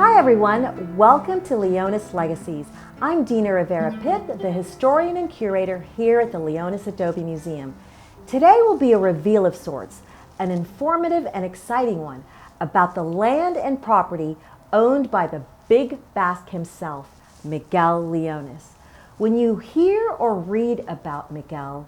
Hi everyone, welcome to Leonis Legacies. I'm Dina Rivera-Pitt, the historian and curator here at the Leonis Adobe Museum. Today will be a reveal of sorts, an informative and exciting one about the land and property owned by the Big Basque himself, Miguel Leonis. When you hear or read about Miguel,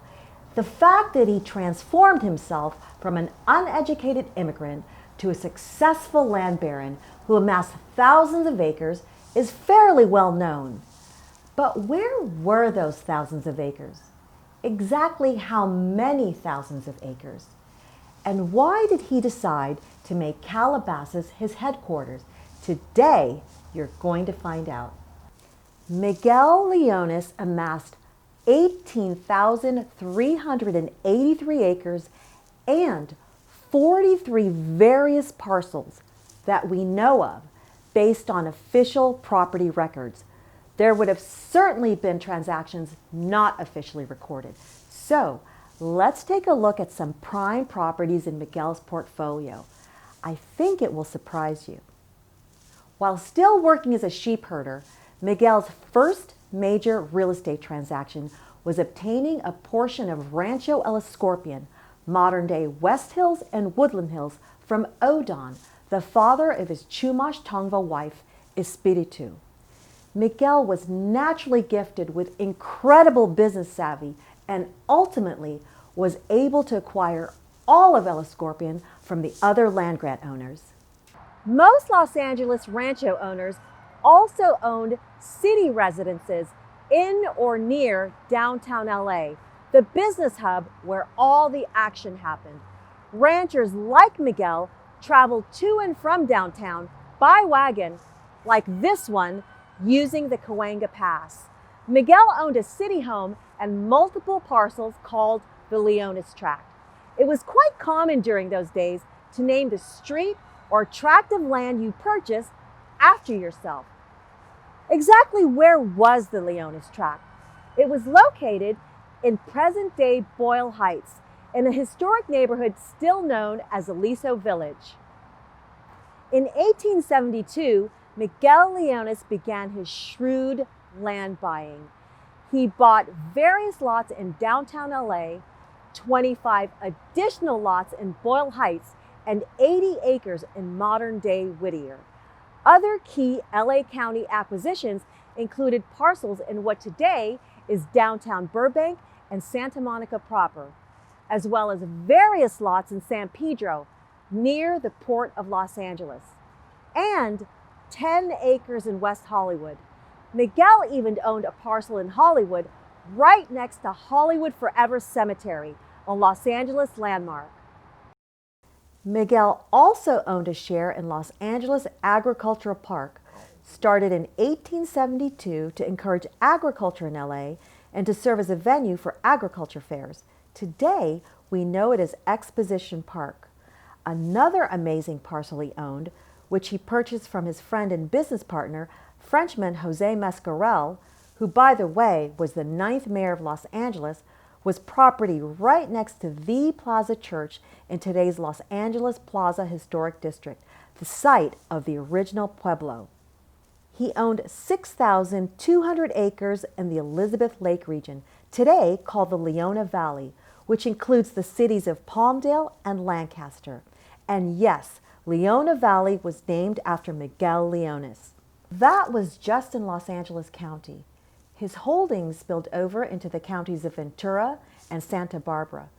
the fact that he transformed himself from an uneducated immigrant to a successful land baron who amassed thousands of acres is fairly well known. But where were those thousands of acres? Exactly how many thousands of acres? And why did he decide to make Calabasas his headquarters? Today, you're going to find out. Miguel Leonis amassed 18,383 acres and 43 various parcels that we know of based on official property records. There would have certainly been transactions not officially recorded. So let's take a look at some prime properties in Miguel's portfolio. I think it will surprise you. While still working as a sheep herder, Miguel's first major real estate transaction was obtaining a portion of Rancho El Escorpion, modern-day West Hills and Woodland Hills, from Odon, the father of his Chumash Tongva wife, Espiritu. Miguel was naturally gifted with incredible business savvy and ultimately was able to acquire all of El Escorpion from the other land grant owners. Most Los Angeles rancho owners also owned city residences in or near downtown LA, the business hub where all the action happened. Ranchers like Miguel traveled to and from downtown by wagon, like this one, using the Cahuenga Pass. Miguel owned a city home and multiple parcels called the Leonis Tract. It was quite common during those days to name the street or tract of land you purchased after yourself. Exactly where was the Leonis Tract? It was located in present-day Boyle Heights, in a historic neighborhood still known as Aliso Village. In 1872, Miguel Leonis began his shrewd land buying. He bought various lots in downtown LA, 25 additional lots in Boyle Heights, and 80 acres in modern-day Whittier. Other key LA County acquisitions included parcels in what today is downtown Burbank and Santa Monica proper, as well as various lots in San Pedro, near the Port of Los Angeles, and 10 acres in West Hollywood. Miguel even owned a parcel in Hollywood right next to Hollywood Forever Cemetery, a Los Angeles landmark. Miguel also owned a share in Los Angeles Agricultural Park, started in 1872 to encourage agriculture in LA and to serve as a venue for agriculture fairs. Today, we know it as Exposition Park. Another amazing parcel he owned, which he purchased from his friend and business partner, Frenchman Jose Mascarell, who, by the way, was the 9th mayor of Los Angeles, was property right next to the Plaza Church in today's Los Angeles Plaza Historic District, the site of the original Pueblo. He owned 6,200 acres in the Elizabeth Lake region, today called the Leona Valley, which includes the cities of Palmdale and Lancaster. And yes, Leona Valley was named after Miguel Leonis. That was just in Los Angeles County. His holdings spilled over into the counties of Ventura and Santa Barbara.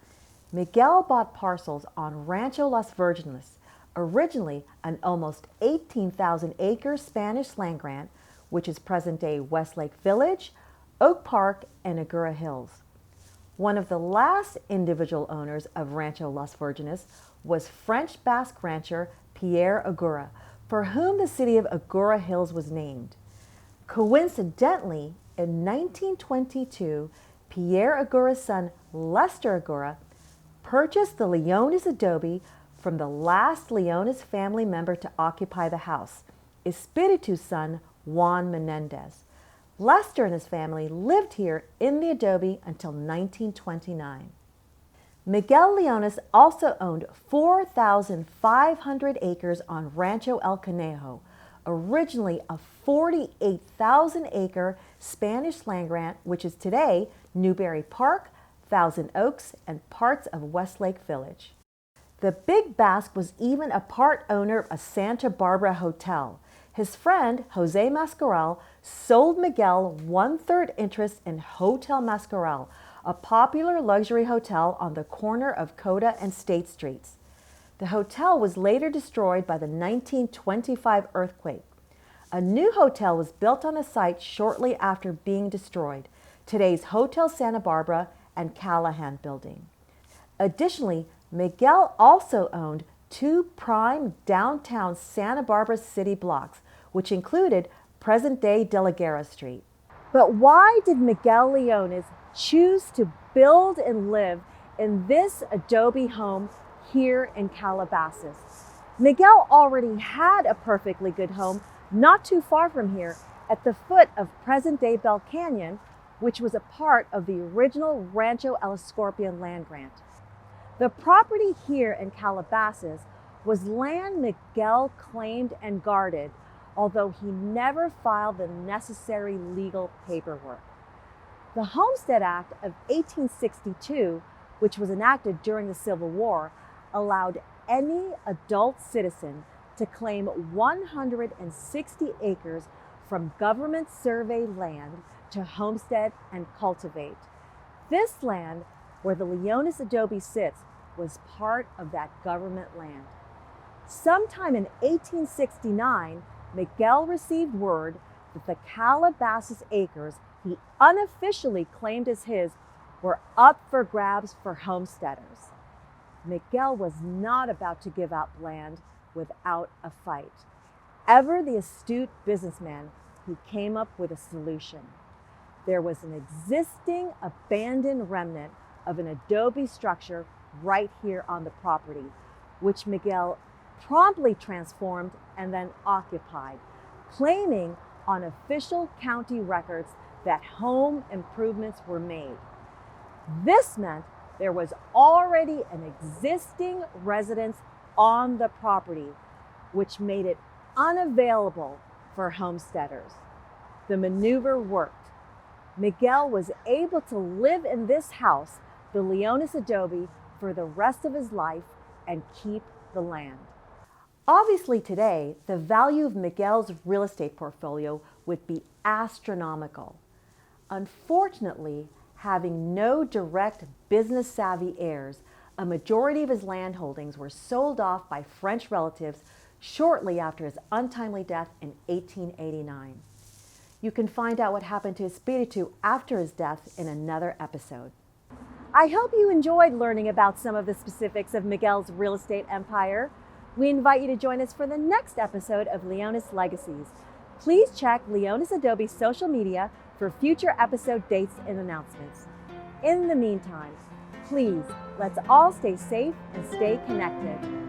Miguel bought parcels on Rancho Las Virgenes, originally an almost 18,000 acre Spanish land grant, which is present-day Westlake Village, Oak Park, and Agoura Hills. One of the last individual owners of Rancho Las Virgenes was French Basque rancher Pierre Agoura, for whom the city of Agoura Hills was named. Coincidentally, in 1922, Pierre Agoura's son, Lester Agoura, purchased the Leonis Adobe from the last Leonis family member to occupy the house, Espiritu's son, Juan Menendez. Lester and his family lived here in the Adobe until 1929. Miguel Leonis also owned 4,500 acres on Rancho El Conejo, originally a 48,000-acre Spanish land grant, which is today Newberry Park, Thousand Oaks, and parts of Westlake Village. The Big Basque was even a part owner of a Santa Barbara hotel. His friend, Jose Mascarell, sold Miguel 1/3 interest in Hotel Mascarell, a popular luxury hotel on the corner of Coda and State Streets. The hotel was later destroyed by the 1925 earthquake. A new hotel was built on the site shortly after being destroyed, today's Hotel Santa Barbara and Callahan Building. Additionally, Miguel also owned 2 prime downtown Santa Barbara city blocks, which included present-day De La Guerra Street. But why did Miguel Leonis choose to build and live in this Adobe home here in Calabasas? Miguel already had a perfectly good home not too far from here at the foot of present-day Bell Canyon, which was a part of the original Rancho El Escorpion land grant. The property here in Calabasas was land Miguel claimed and guarded, although he never filed the necessary legal paperwork. The Homestead Act of 1862, which was enacted during the Civil War, allowed any adult citizen to claim 160 acres from government survey land to homestead and cultivate. This land, where the Leonis Adobe sits, was part of that government land. Sometime in 1869, Miguel received word that the Calabasas acres he unofficially claimed as his were up for grabs for homesteaders. Miguel was not about to give up land without a fight. Ever the astute businessman, he came up with a solution. There was an existing abandoned remnant of an adobe structure right here on the property, which Miguel promptly transformed and then occupied, claiming on official county records that home improvements were made. This meant there was already an existing residence on the property, which made it unavailable for homesteaders. The maneuver worked. Miguel was able to live in this house, the Leonis Adobe, for the rest of his life and keep the land. Obviously today, the value of Miguel's real estate portfolio would be astronomical. Unfortunately, having no direct business-savvy heirs, a majority of his land holdings were sold off by French relatives shortly after his untimely death in 1889. You can find out what happened to Espiritu after his death in another episode. I hope you enjoyed learning about some of the specifics of Miguel's real estate empire. We invite you to join us for the next episode of Leonis Legacies. Please check Leonis Adobe's social media for future episode dates and announcements. In the meantime, please, let's all stay safe and stay connected.